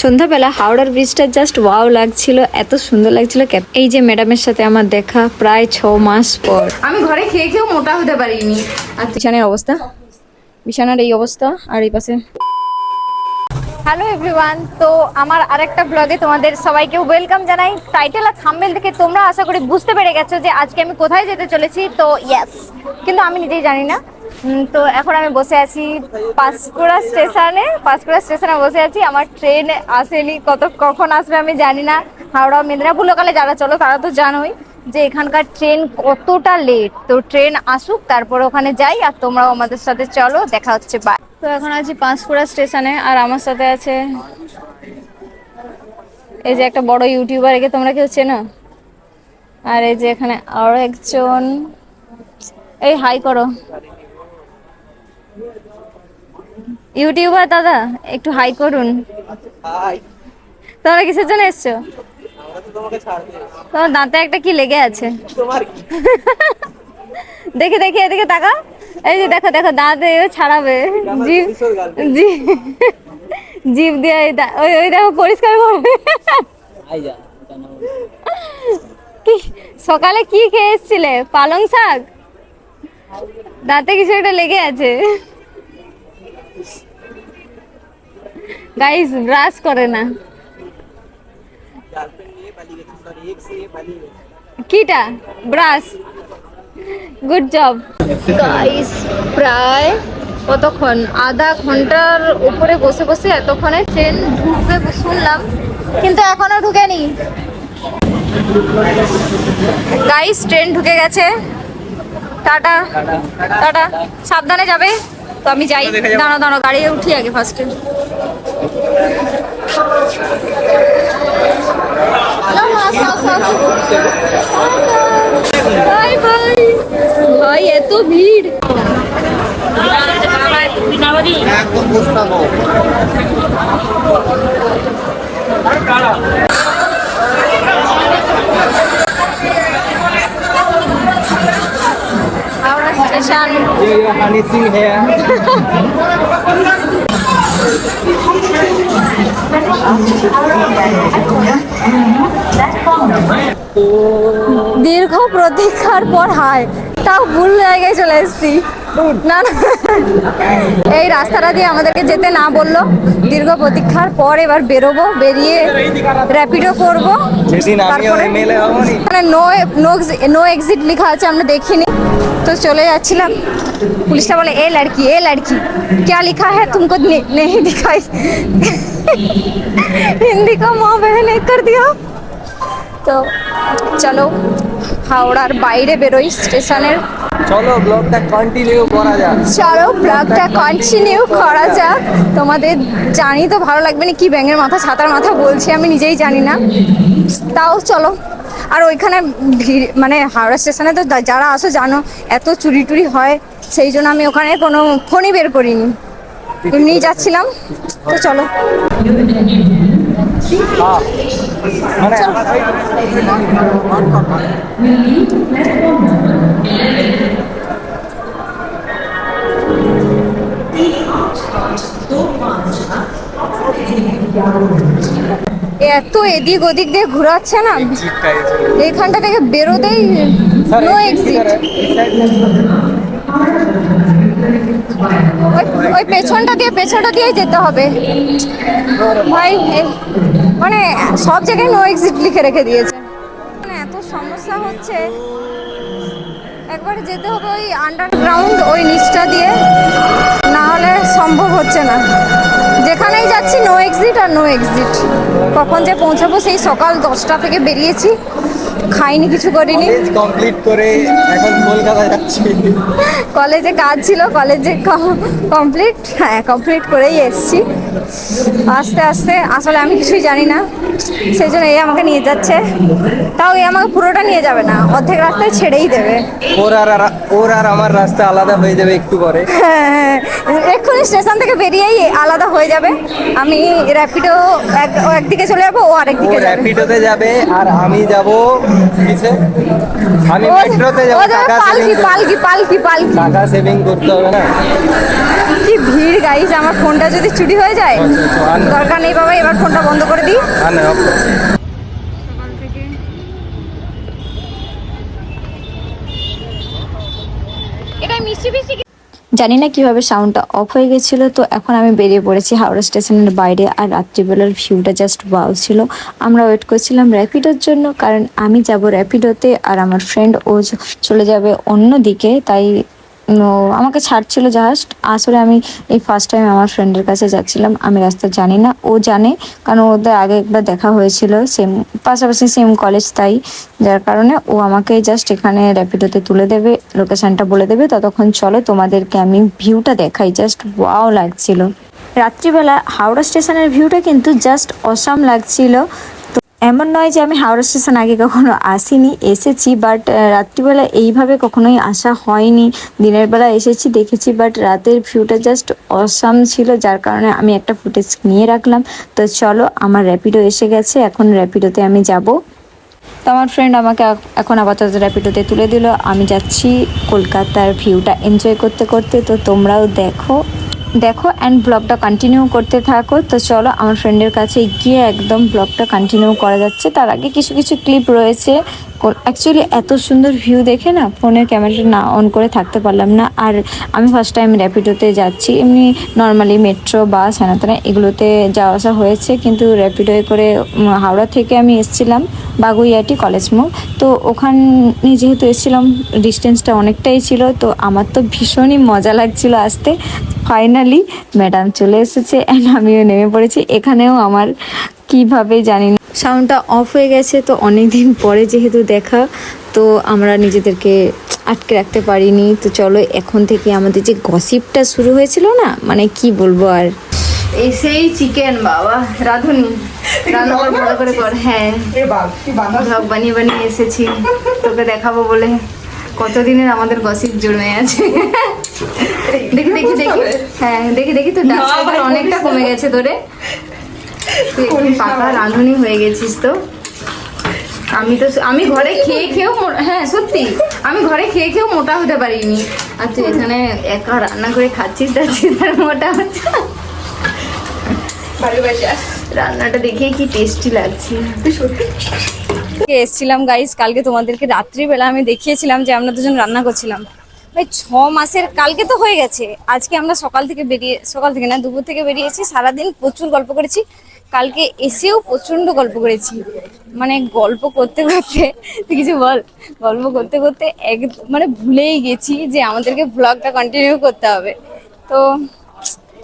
সন্ধ্যাবেলা হাওড়ার ব্রিজটা জাস্ট ওয়াও লাগছিল, এত সুন্দর লাগছিল। এই যে ম্যাডামের সাথে আমার দেখা প্রায় 6 মাস পর। আমি ঘরে খেয়ে খেয়েও মোটা হতে পারিনি। আর বিছানার অবস্থা, বিছানার এই অবস্থা, আর এই পাশে। হ্যালো এভরিওয়ান, তো আমার আরেকটা ব্লগে তোমাদের সবাইকে ওয়েলকাম জানাই। টাইটেল আর থাম্বনেল থেকে তোমরা আশা করি বুঝতে পেরে গেছো যে আজকে আমি কোথায় যেতে চলেছি। তো ইয়েস, কিন্তু আমি নিজেই জানি না। তো এখন আমি বসে আছি পাঁশকুড়া স্টেশনে বসে আছি। আমার ট্রেন আসেনি, কখন আসবে আমি জানি না। হাওড়া মেদিনীপুর লোকালে যারা চলো তারা তো জানোই যে এখানকার ট্রেন কতটা লেট। তো ট্রেন আসুক, তারপরে ওখানে যাই, আর তোমরাও আমাদের সাথে চলো, দেখা হচ্ছে। বাই। তো এখন আছি পাঁশকুড়া স্টেশনে, আর আমার সাথে আছে এই যে একটা বড় ইউটিউবার, একে তোমরা কেউ চেনো? আর এই যে এখানে আরো একজন, এই হাই করো ইউটিউবার দাদা, একটু হাই করুন। তোমরা কিসের জন্য এসছো? তোমার দাঁতে একটা কি লেগে আছে? দেখে দেখে এদিকে তাকা, এই যে দেখো দেখো দাঁতে ছাড়াবে, জিভ জিভ দিয়ে ওই ওই দেখো পরিষ্কার করবে। কি সকালে কি খেয়ে এসছিলে? পালং শাক? দাঁতে কিছু একটা লেগে আছে। গাইস ব্রাশ করে না। কিটা ব্রাশ? Good job guys. প্রায় কতক্ষণ, আধা ঘন্টার উপরে বসে বসে এতক্ষণে ট্রেন ঢুকবে শুনলাম, কিন্তু এখনো ঢুকেনি। গাইস ট্রেন ঢুকে গেছে। টাটা টাটা, সাবধানে যাবে। তো আমি যাই, দাঁড়াও দাঁড়াও, গাড়িতে উঠি আগে ফার্স্টে। Bye bye. ভাই এত ভিড়, হাওড়া স্টেশন। हनी सिंह है। দীর্ঘ প্রতীক্ষার পর হায়, তাও ভুল জায়গায় চলে এসেছি। না না, এই রাস্তাটা দিয়ে আমাদেরকে যেতে না বললো। দীর্ঘ প্রতীক্ষার পর এবার বেরোবো, বেরিয়ে র্যাপিডো করবো। নো এক্সিট লেখা আছে, আমরা দেখিনি। তো চলে যাচ্ছিলাম, পুলিশটা বলে এ লড়কি क्या लिखा है तुमको नहीं दिखाई। हिंदी का माँ बहन एक कर दिया। তো চলো হাওড়ার বাইরে বেরোই স্টেশনের। চলো ব্লগটা কন্টিনিউ করা যাক। তোমাদের জানি তো ভালো লাগবে না, কি ব্যাঙের মাথা ছাতার মাথা বলছি, আমি নিজেই জানি না, তাও চলো। আর ওইখানে ভিড়, মানে হাওড়া স্টেশনে তো যারা আসো জানো এত চুরি টুরি হয়, সেই জন্য আমি ওখানে কোনো ফোনই বের করিনি, এমনিই যাচ্ছিলাম। তো চলো। এত এদিক ওদিক দিয়ে ঘোরাচ্ছে না, এইখানটা থেকে বেরোতেই নো এক্সিট। ওই পেছনটা দিয়ে যেতে হবে ভাই। মানে সব জায়গায় নো এক্সিট লিখে রেখে দিয়েছে, মানে এত সমস্যা হচ্ছে। একবার যেতে হবে ওই আন্ডারগ্রাউন্ড, ওই নিচটা দিয়ে, না হলে সম্ভব হচ্ছে না। যেখানেই যাচ্ছি নো এক্সিট আর নো এক্সিট। কখন যে পৌঁছাবো, সেই সকাল 10টা থেকে বেরিয়েছি, খাইনি, কিছু করিনি। কমপ্লিট করে এখন কলকাতা যাচ্ছি। কলেজে কাজ ছিল, কমপ্লিট করেই এসেছি। আস্তে আস্তে, আসলে আমি কিছুই জানি না, সেই জন্য এই আমাকে নিয়ে যাচ্ছে। তাও এই আমাকে পুরোটা নিয়ে যাবে না, অর্ধেক রাস্তায় ছেড়েই দেবে। ওর আর আমার রাস্তা আলাদা হয়ে যাবে একটু পরে। হ্যাঁ, এক্ষুনি স্টেশন থেকে বেরিয়েই আলাদা হয়ে যাবে। আমি র্যাপিডো একদিকে চলে যাবো, ও আরেকদিকে যাবে। র্যাপিডোতে যাবে আর আমি যাব কিসে? আমি মেট্রোতে যাব। পালকি টাকা সেভিং করতে হবে না? কি ভিড় গাইস, আমার ফোনটা যদি চুরি হয়ে যায় যায়? দরকার নেই বাবা, এবার ফোনটা বন্ধ করে দিই। সকাল থেকে এটা মিষ্টি মিষ্টি জানি না কিভাবে সাউন্ডটা অফ হয়ে গেছিলো। তো এখন আমি বেরিয়ে পড়েছি হাওড়া স্টেশনের বাইরে, আর রাত্রিবেলার ভিউটা জাস্ট ওয়াও ছিল। আমরা ওয়েট করছিলাম র্যাপিডোর জন্য, কারণ আমি যাব র্যাপিডোতে আর আমার ফ্রেন্ড ও চলে যাবে অন্য দিকে, তাই আমাকে ছাড়ছিল জাস্ট। আসলে আমি এই ফার্স্ট টাইম আমার ফ্রেন্ডের কাছে যাচ্ছিলাম, আমি রাস্তা জানি না, ও জানে, কারণ ওদের আগে একবার দেখা হয়েছিল, সেম পাশাপাশি সেম কলেজ, তাই যার কারণে ও আমাকে জাস্ট এখানে র্যাপিডোতে তুলে দেবে, লোকেশানটা বলে দেবে। ততক্ষণ চলো তোমাদেরকে আমি ভিউটা দেখাই, জাস্ট ওয়াও লাগছিল। রাত্রিবেলা হাওড়া স্টেশনের ভিউটা কিন্তু জাস্ট অসাম লাগছিল। এমন নয় যে আমি হাওড়া স্টেশন আগে কখনো আসিনি, এসেছি, বাট রাত্রিবেলা এইভাবে কখনোই আসা হয়নি। দিনের বেলা এসেছি, দেখেছি, বাট রাতের ভিউটা জাস্ট অসাম ছিল, যার কারণে আমি একটা ফুটেজ নিয়ে রাখলাম। তো চলো, আমার র্যাপিডো এসে গেছে, এখন র্যাপিডোতে আমি যাব। তো আমার ফ্রেন্ড আমাকে এখন আপাতত র্যাপিডোতে তুলে দিল, আমি যাচ্ছি কলকাতার ভিউটা এনজয় করতে করতে। তো তোমরাও দেখো অ্যান্ড ব্লগটা কন্টিনিউ করতে থাকো। তো চলো, আমার ফ্রেন্ডের কাছে গিয়ে একদম ব্লগটা কন্টিনিউ করা যাচ্ছে। তার আগে কিছু কিছু ক্লিপ রয়েছে। অ্যাকচুয়ালি এত সুন্দর ভিউ দেখে না ফোনের ক্যামেরাটা না অন করে থাকতে পারলাম না। আর আমি ফার্স্ট টাইম র্যাপিডোতে যাচ্ছি, এমনি নর্মালি মেট্রো বাস হেনাতেনা এগুলোতে যাওয়া আসা হয়েছে, কিন্তু র্যাপিডোয়ে করে হাওড়া থেকে আমি এসেছিলাম বাগুইয়াটি কলেজ মোড়। তো ওখানে যেহেতু এসেছিলাম, ডিস্টেন্সটা অনেকটাই ছিল, তো আমার তো ভীষণই মজা লাগছিল আসতে। ফাইনালি ম্যাডাম চলে এসেছে অ্যান্ড আমিও নেমে পড়েছি। এখানেও আমার কিভাবে জানি না সাউন্ডটা অফ হয়ে গেছে। তো অনেক দিন পরে যেহেতু দেখা, তো আমরা নিজেদেরকে আটকে রাখতে পারিনি। তো চলো, এখন থেকে আমাদের যে গসিপটা শুরু হয়েছিল না, মানে কি বলবো আর। এসেই চিকেন বাবা রাঁধুনি রান্না করে ভালো করে কর। হ্যাঁ, ব্লগ বানিয়ে বানিয়ে এসেছি তোকে দেখাবো বলে। কতদিনের আমাদের গসিপ জমে আছে। দেখি দেখি দেখি, হ্যাঁ দেখি দেখি, তো ডান্স অনেকটা কমে গেছে তোরে, তুই একটু পাকা রাঁধুনি হয়ে গেছিস। তো আমি ঘরে খেয়ে খেয়েও হ্যাঁ সত্যি, আমি ঘরে খেয়ে খেয়েও মোটা হতে পারিনি, আর তুই এখানে একা রান্না করে খাচ্ছিস আর মোটা হচ্ছে। রান্নাটা দেখে কি টেস্টি লাগছে। এসেছিলাম গাইস কালকে, তোমাদেরকে রাত্রিবেলা আমি দেখিয়েছিলাম যে আমরা দুজন রান্না করছিলাম। ভাই 6 মাসের কালকে তো হয়ে গেছে, আজকে আমরা সকাল থেকে না দুপুর থেকে বেরিয়েছি, সারাদিন প্রচুর গল্প করেছি, কালকে এসেও প্রচন্ড গল্প করেছি। মানে গল্প করতে করতে তুই কিছু বল, গল্প করতে করতে মানে ভুলেই গেছি যে আমাদেরকে ব্লগটা কন্টিনিউ করতে হবে। তো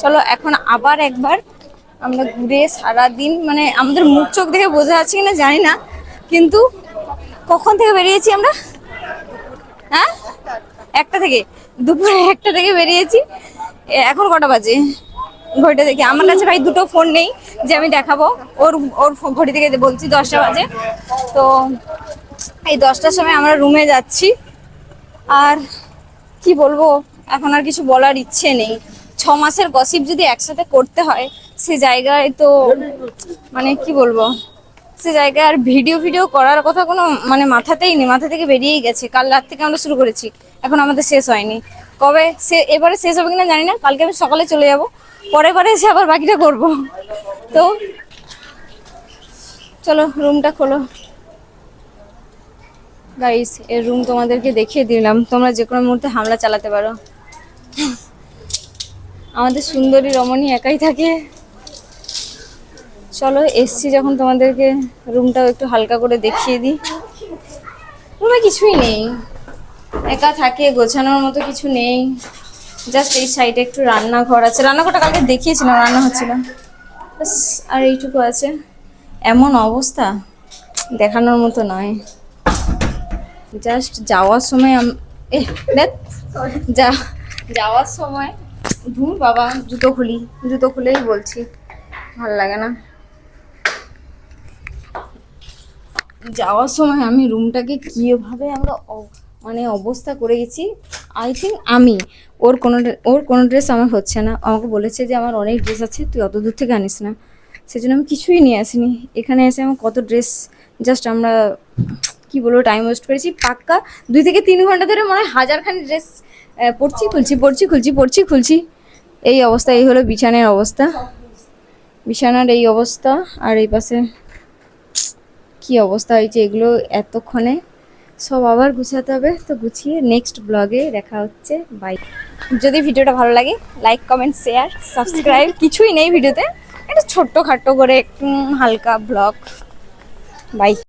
চলো, এখন আবার একবার আমরা ঘুরে সারাদিন, মানে আমাদের মুখ চোখ দেখে বোঝা যাচ্ছে কিনা জানি না, কিন্তু কখন থেকে বেরিয়েছি আমরা? হ্যাঁ, 1টা থেকে, দুপুরে 1টা থেকে বেরিয়েছি। এখন কটা বাজে ঘড়িটা দেখি। আমার কাছে ভাই দুটো ফোন নেই যে আমি দেখাবো, ওর ঘড়ি থেকে বলছি 10টা বাজে। তো এই 10টার সময় আমরা রুমে যাচ্ছি। আর কি বলবো, এখন আর কিছু বলার ইচ্ছে নেই। 6 মাসের গসিপ যদি একসাথে করতে হয়, সে জায়গায় তো মানে কি বলবো, সে জায়গায় আর ভিডিও করার কথা কোনো মানে মাথাতেই নেই, মাথা থেকে বেরিয়েই গেছে। কাল রাত থেকে আমরা শুরু করেছি, এখন আমাদের শেষ হয়নি। কবে এবারে শেষ হবে কিনা জানি না, কালকে আমি সকালে চলে যাব, পরে এসে আবার বাকিটা করব। তো চলো, রুমটা খোলো গাইস। এর রুম তোমাদেরকে দেখিয়ে দিলাম, তোমরা যে কোনো মুহূর্তে হামলা চালাতে পারো। আমাদের সুন্দরী রমণী একাই থাকে। চলো, এসছি যখন তোমাদেরকে রুমটাও একটু হালকা করে দেখিয়ে দিই। রুমে কিছুই নেই, একা থাকে, গোছানোর মতো কিছু নেই। জাস্ট এই সাইডে একটু রান্নাঘর আছে, রান্নাঘরটা কালকে দেখিয়েছিলাম, রান্না হচ্ছিল ব্যাস, আর এইটুকু আছে। এমন অবস্থা দেখানোর মতো নয়। জাস্ট যাওয়ার সময় যাওয়ার সময় ধুর বাবা, জুতো খুলেই বলছি, ভালো লাগে না। যাওয়ার সময় আমি রুমটাকে কিভাবে আমরা মানে অবস্থা করে গেছি। আই থিঙ্ক ওর কোনো ড্রেস আমার হচ্ছে না, আমাকে বলেছে যে আমার অনেক ড্রেস আছে, তুই অত দূর থেকে আনিস না, সেজন্য আমি কিছুই নিয়ে আসিনি। এখানে এসে আমার কত ড্রেস, জাস্ট আমরা কি বলবো টাইম ওয়েস্ট করেছি পাক্কা 2 থেকে 3 ঘন্টা ধরে, মনে হয় 1000খানি ড্রেস পরছি, খুলছি। এই অবস্থা, এই হলো বিছানার অবস্থা। বিছানার এই অবস্থা, আর এই পাশে কি অবস্থা হয়েছে, এগুলো এতক্ষণে সব আবার গুছাতে হবে। তো গুছিয়ে নেক্সট ব্লগে দেখা হচ্ছে। বাই। যদি ভিডিওটা ভালো লাগে লাইক কমেন্ট শেয়ার সাবস্ক্রাইব কিছুই নেই ভিডিওতে, একটা ছোট্ট খাট্টো করে হালকা ব্লগ। বাই।